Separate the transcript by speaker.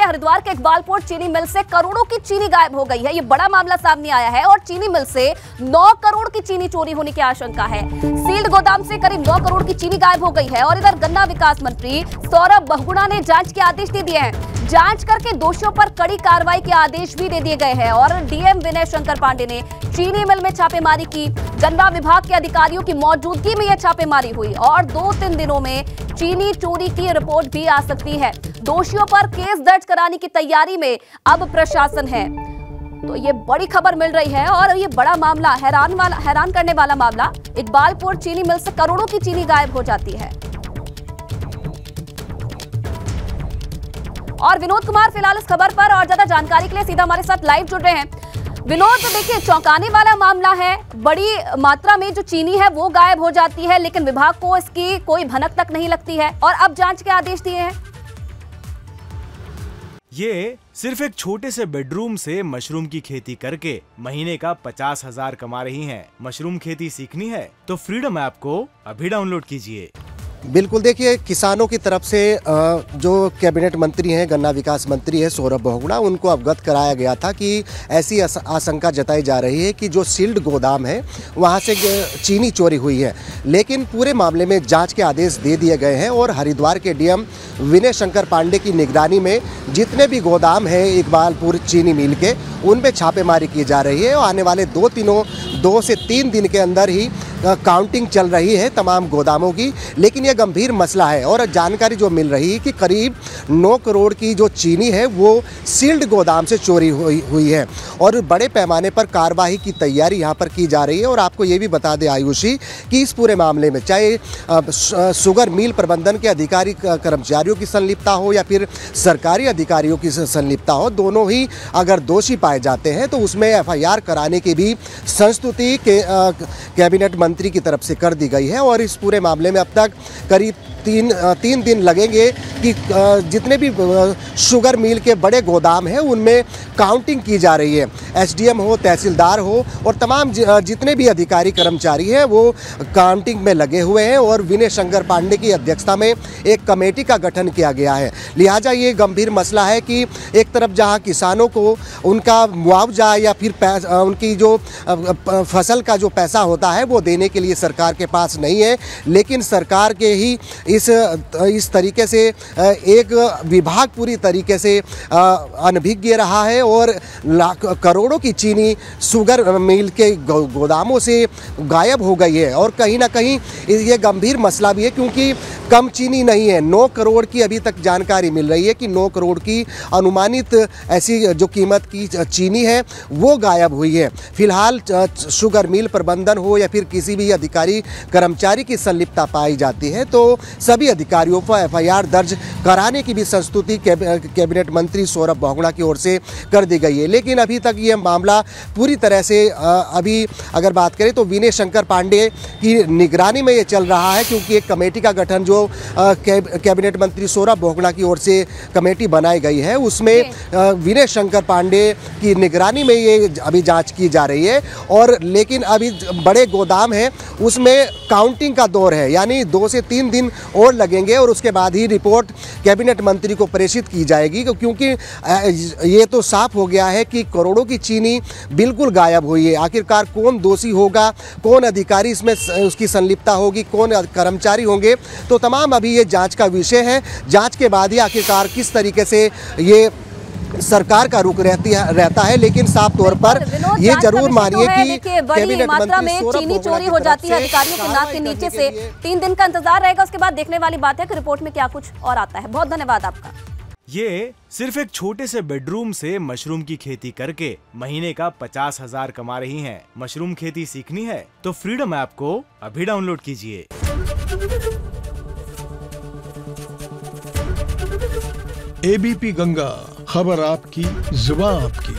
Speaker 1: के हरिद्वार के इकबालपुर चीनी मिल से करोड़ों की चीनी गायब हो गई है। ये बड़ा मामला सामने आया है और चीनी मिल से 9 करोड़ की चीनी चोरी होने की आशंका है। सील्ड गोदाम से करीब 9 करोड़ की चीनी गायब हो गई है और इधर गन्ना विकास मंत्री सौरभ बहुगुणा ने जांच के आदेश दे दिए हैं। जांच करके दोषियों पर कड़ी कार्रवाई के आदेश भी दे दिए गए हैं और डीएम विनय शंकर पांडे ने चीनी मिल में छापेमारी की। गन्ना विभाग के अधिकारियों की मौजूदगी में यह छापेमारी हुई और 2-3 दिनों में चीनी चोरी की रिपोर्ट भी आ सकती है। दोषियों पर केस दर्ज कराने की तैयारी में अब प्रशासन है। तो ये बड़ी खबर मिल रही है और ये बड़ा मामला, हैरान करने वाला मामला। इकबालपुर चीनी मिल से करोड़ों की चीनी गायब हो जाती है। और विनोद कुमार फिलहाल इस खबर पर और ज्यादा जानकारी के लिए सीधा हमारे साथ लाइव जुड़ रहे हैं। विनोद, देखिए चौंकाने वाला मामला है। बड़ी मात्रा में जो चीनी है वो गायब हो जाती है, लेकिन विभाग को इसकी कोई भनक तक नहीं लगती है और अब जांच के आदेश दिए हैं।
Speaker 2: ये सिर्फ एक छोटे से बेडरूम से मशरूम की खेती करके महीने का 50,000 कमा रही हैं। मशरूम खेती सीखनी है तो फ्रीडम ऐप को अभी डाउनलोड कीजिए।
Speaker 3: बिल्कुल, देखिए किसानों की तरफ से जो कैबिनेट मंत्री हैं, गन्ना विकास मंत्री है सौरभ बहुगुणा, उनको अवगत कराया गया था कि ऐसी आशंका जताई जा रही है कि जो सील्ड गोदाम है वहां से चीनी चोरी हुई है। लेकिन पूरे मामले में जांच के आदेश दे दिए गए हैं और हरिद्वार के डीएम विनय शंकर पांडे की निगरानी में जितने भी गोदाम हैं इकबालपुर चीनी मिल के, उनमें छापेमारी की जा रही है और आने वाले 2 से 3 दिन के अंदर ही काउंटिंग चल रही है तमाम गोदामों की। लेकिन यह गंभीर मसला है और जानकारी जो मिल रही है कि करीब 9 करोड़ की जो चीनी है वो सील्ड गोदाम से चोरी हुई है और बड़े पैमाने पर कार्रवाई की तैयारी यहाँ पर की जा रही है। और आपको ये भी बता दें आयुषी कि इस पूरे मामले में चाहे शुगर मिल प्रबंधन के अधिकारी कर्मचारियों की संलिप्तता हो या फिर सरकारी अधिकारियों की संलिप्तता हो, दोनों ही अगर दोषी पाए जाते हैं तो उसमें एफआईआर कराने की भी संस्तुति कैबिनेट मंत्री की तरफ से कर दी गई है। और इस पूरे मामले में अब तक करीब 3 दिन लगेंगे कि जितने भी शुगर मिल के बड़े गोदाम हैं उनमें काउंटिंग की जा रही है। एसडीएम हो, तहसीलदार हो और तमाम जितने भी अधिकारी कर्मचारी हैं वो काउंटिंग में लगे हुए हैं और विनय शंकर पांडे की अध्यक्षता में एक कमेटी का गठन किया गया है। लिहाजा ये गंभीर मसला है कि एक तरफ जहां किसानों को उनका मुआवजा या फिर उनकी जो फसल का जो पैसा होता है वो देने के लिए सरकार के पास नहीं है, लेकिन सरकार के ही इस तरीके से एक विभाग पूरी तरीके से अनभिज्ञ रहा है और करोड़ों की चीनी शुगर मिल के गोदामों से गायब हो गई है। और कहीं ना कहीं ये गंभीर मसला भी है क्योंकि कम चीनी नहीं है। 9 करोड़ की अभी तक जानकारी मिल रही है कि 9 करोड़ की अनुमानित ऐसी जो कीमत की चीनी है वो गायब हुई है। फिलहाल शुगर मिल प्रबंधन हो या फिर किसी भी अधिकारी कर्मचारी की संलिप्तता पाई जाती है तो सभी अधिकारियों पर एफआईआर दर्ज कराने की भी संस्तुति कैबिनेट मंत्री सौरभ बहुगुणा की ओर से कर दी गई है। लेकिन अभी तक ये मामला पूरी तरह से अभी अगर बात करें तो विनय शंकर पांडे की निगरानी में ये चल रहा है क्योंकि एक कमेटी का गठन जो कैबिनेट मंत्री सौरभ बहुगुणा की ओर से कमेटी बनाई गई है उसमें विनय शंकर पांडे की निगरानी में ये अभी जाँच की जा रही है। और लेकिन अभी बड़े गोदाम है उसमें काउंटिंग का दौर है, यानी 2 से 3 दिन और लगेंगे और उसके बाद ही रिपोर्ट कैबिनेट मंत्री को प्रेषित की जाएगी क्योंकि ये तो साफ हो गया है कि करोड़ों की चीनी बिल्कुल गायब हुई है। आखिरकार कौन दोषी होगा, कौन अधिकारी इसमें उसकी संलिप्तता होगी, कौन कर्मचारी होंगे, तो तमाम अभी ये जांच का विषय है। जांच के बाद ही आखिरकार किस तरीके से ये सरकार का रुख रहता है। लेकिन साफ तौर पर ये जरूर मानिए कि
Speaker 1: बड़ी मात्रा में चीनी चोरी हो जाती है अधिकारियों के नाक के नीचे से। 3 दिन का इंतजार रहेगा, उसके बाद देखने वाली बात है कि रिपोर्ट में क्या कुछ और आता है। बहुत धन्यवाद आपका।
Speaker 2: ये सिर्फ एक छोटे से बेडरूम से मशरूम की खेती करके महीने का 50,000 कमा रही हैं। मशरूम खेती सीखनी है तो फ्रीडम ऐप को अभी डाउनलोड कीजिए।
Speaker 4: एबीपी गंगा, खबर आपकी, जुबान आपकी।